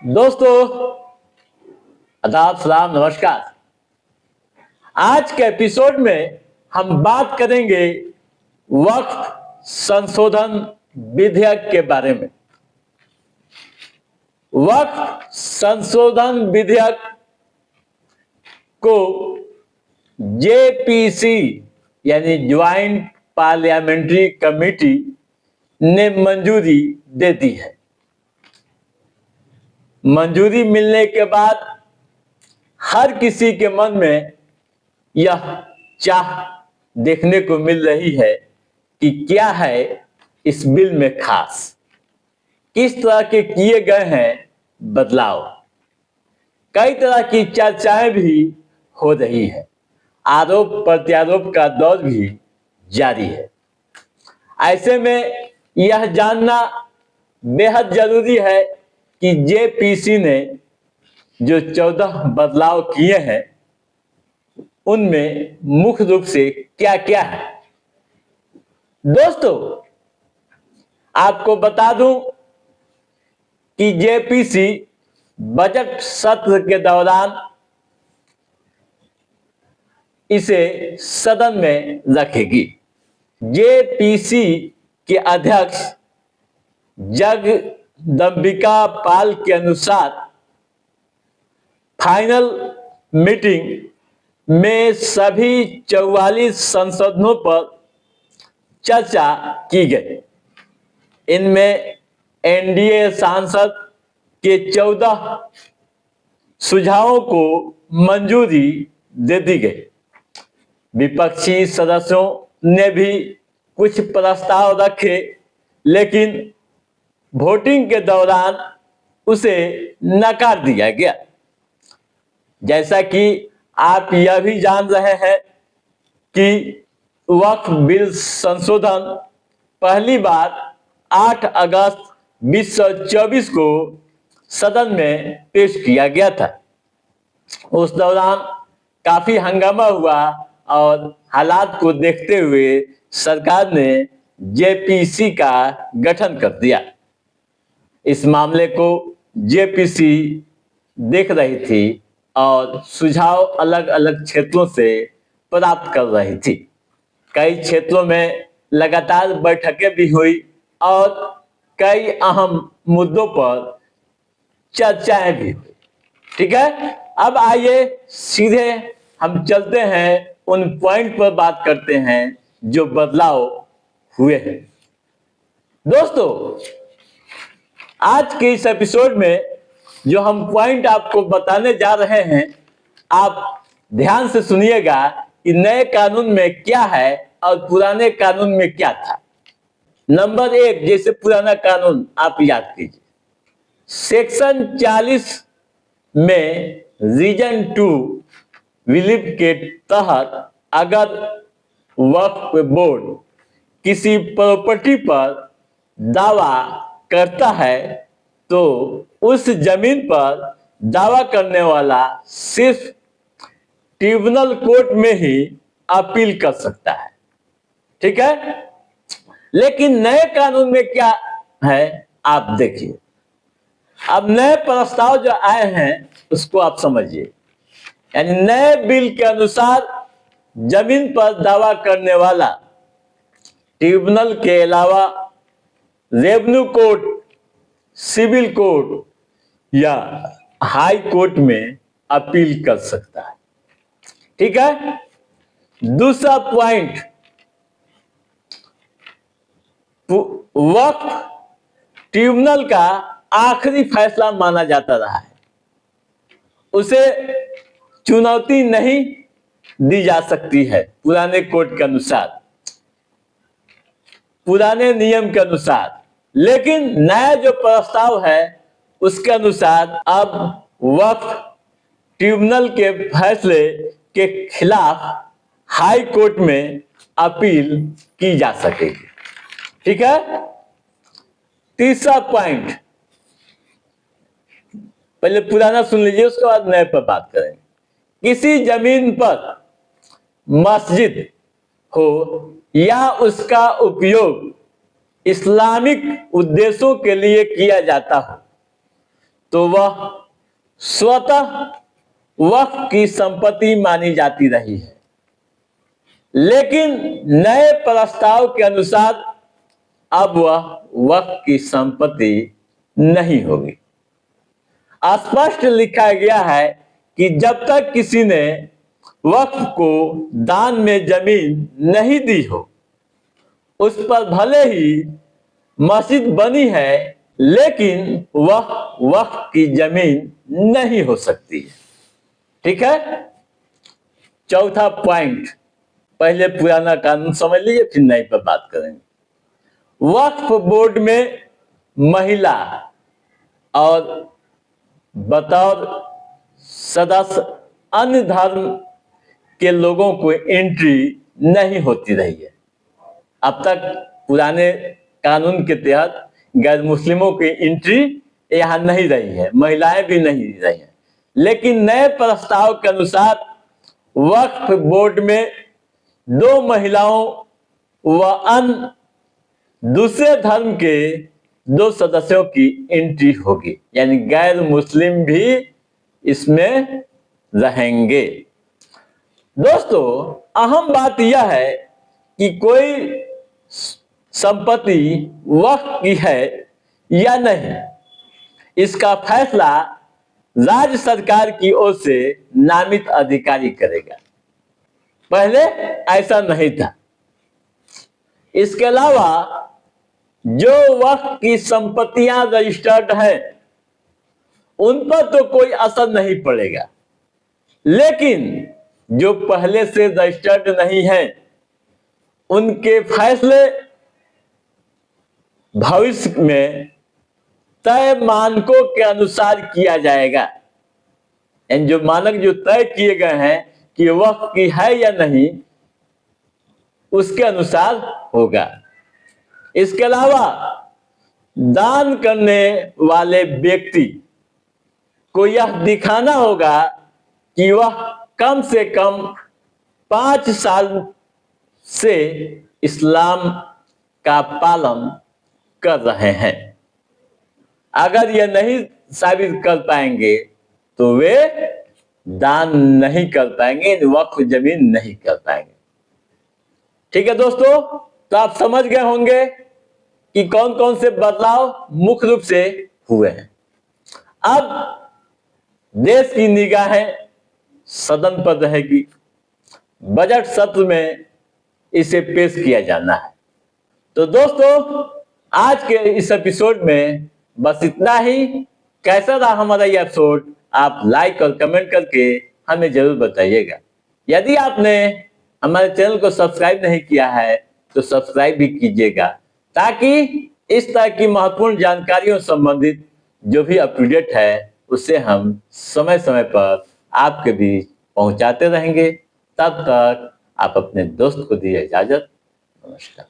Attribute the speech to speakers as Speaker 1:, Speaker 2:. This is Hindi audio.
Speaker 1: दोस्तों, आदाब, सलाम, नमस्कार। आज के एपिसोड में हम बात करेंगे वक्फ संशोधन विधेयक के बारे में। वक्फ संशोधन विधेयक को जेपीसी यानी ज्वाइंट पार्लियामेंट्री कमेटी ने मंजूरी दे दी है। मंजूरी मिलने के बाद हर किसी के मन में यह चाह देखने को मिल रही है कि क्या है इस बिल में खास, किस तरह के किए गए हैं बदलाव। कई तरह की चर्चाएं भी हो रही है, आरोप प्रत्यारोप का दौर भी जारी है। ऐसे में यह जानना बेहद जरूरी है कि जेपीसी ने जो 14 बदलाव किए हैं उनमें मुख्य रूप से क्या क्या है। दोस्तों, आपको बता दूं कि जेपीसी बजट सत्र के दौरान इसे सदन में रखेगी। जेपीसी के अध्यक्ष जगदंबिका पाल के अनुसार फाइनल मीटिंग में सभी 44 संशोधनों पर चर्चा की गई। इनमें एनडीए सांसद के 14 सुझावों को मंजूरी दे दी गई। विपक्षी सदस्यों ने भी कुछ प्रस्ताव रखे, लेकिन वोटिंग के दौरान उसे नकार दिया गया। जैसा कि आप यह भी जान रहे हैं कि वक्फ बिल संशोधन पहली बार 8 अगस्त 2024 को सदन में पेश किया गया था। उस दौरान काफी हंगामा हुआ और हालात को देखते हुए सरकार ने जेपीसी का गठन कर दिया। इस मामले को जेपीसी देख रही थी और सुझाव अलग अलग क्षेत्रों से प्राप्त कर रही थी। कई क्षेत्रों में लगातार बैठकें भी हुई और कई अहम मुद्दों पर चर्चाएं भी हुई। ठीक है, अब आइए सीधे हम चलते हैं, उन पॉइंट पर बात करते हैं जो बदलाव हुए हैं। दोस्तों, आज के इस एपिसोड में जो हम पॉइंट आपको बताने जा रहे हैं, आप ध्यान से सुनिएगा कि नए कानून में क्या है और पुराने कानून में क्या था। नंबर 1, जैसे पुराना कानून आप याद कीजिए, सेक्शन 40 में रीजन 2 विलिप के तहत अगर वक्फ बोर्ड किसी प्रॉपर्टी पर दावा करता है तो उस जमीन पर दावा करने वाला सिर्फ ट्रिब्यूनल कोर्ट में ही अपील कर सकता है। ठीक है, लेकिन नए कानून में क्या है आप देखिए। अब नए प्रस्ताव जो आए हैं उसको आप समझिए। यानी नए बिल के अनुसार जमीन पर दावा करने वाला ट्रिब्यूनल के अलावा रेवेन्यू कोर्ट, सिविल कोर्ट या हाई कोर्ट में अपील कर सकता है। ठीक है, दूसरा पॉइंट, वक्फ ट्रिब्यूनल का आखिरी फैसला माना जाता रहा है। उसे चुनौती नहीं दी जा सकती है पुराने कोर्ट के अनुसार, पुराने नियम के अनुसार। लेकिन नया जो प्रस्ताव है उसके अनुसार अब वक्फ ट्रिब्यूनल के फैसले के खिलाफ हाई कोर्ट में अपील की जा सकेगी। ठीक है, तीसरा पॉइंट, पहले पुराना सुन लीजिए, उसके बाद नए पर बात करेंगे। किसी जमीन पर मस्जिद हो या उसका उपयोग इस्लामिक उद्देश्यों के लिए किया जाता हो तो वह स्वतः वक्फ की संपत्ति मानी जाती रही है। लेकिन नए प्रस्ताव के अनुसार अब वह वक्फ की संपत्ति नहीं होगी। स्पष्ट लिखा गया है कि जब तक किसी ने वक्फ को दान में जमीन नहीं दी हो, उस पर भले ही मस्जिद बनी है, लेकिन वह वक्फ की जमीन नहीं हो सकती है। ठीक है। चौथा पॉइंट, पहले पुराना कानून समझ लीजिए, फिर नए पर बात करेंगे। वक्फ बोर्ड में महिला और बतौर सदस्य अन्य धर्म के लोगों को एंट्री नहीं होती रही है। अब तक पुराने कानून के तहत गैर मुस्लिमों की एंट्री यहां नहीं रही है, महिलाएं भी नहीं रही हैं। लेकिन नए प्रस्ताव के अनुसार वक्फ बोर्ड में 2 महिलाओं व अन्य दूसरे धर्म के 2 सदस्यों की एंट्री होगी, यानी गैर मुस्लिम भी इसमें रहेंगे। दोस्तों, अहम बात यह है कि कोई संपत्ति वक्फ की है या नहीं, इसका फैसला राज्य सरकार की ओर से नामित अधिकारी करेगा। पहले ऐसा नहीं था। इसके अलावा जो वक्फ की संपत्तियां रजिस्टर्ड हैं, उन पर तो कोई असर नहीं पड़ेगा, लेकिन जो पहले से रजिस्टर्ड नहीं है, उनके फैसले भविष्य में तय मानकों के अनुसार किया जाएगा। यानी जो मानक जो तय किए गए हैं कि वक्फ की है या नहीं, उसके अनुसार होगा। इसके अलावा दान करने वाले व्यक्ति को यह दिखाना होगा कि वह कम से कम 5 साल से इस्लाम का पालन कर रहे हैं। अगर यह नहीं साबित कर पाएंगे तो वे दान नहीं कर पाएंगे, वक्फ जमीन नहीं कर पाएंगे। ठीक है दोस्तों, तो आप समझ गए होंगे कि कौन कौन से बदलाव मुख्य रूप से हुए हैं। अब देश की निगाहें सदन पर रहेगी। बजट सत्र में इसे पेश किया जाना है। तो दोस्तों, आज के इस एपिसोड में बस इतना ही। कैसा रहा हमारा यह एपिसोड, आप लाइक और कमेंट करके हमें जरूर बताइएगा। यदि आपने हमारे चैनल को सब्सक्राइब नहीं किया है तो सब्सक्राइब भी कीजिएगा, ताकि इस तरह की महत्वपूर्ण जानकारियों संबंधित जो भी अप टू डेट है उसे हम समय समय पर आपके बीच पहुंचाते रहेंगे। तब तक आप अपने दोस्त को दीजिए इजाजत। नमस्कार।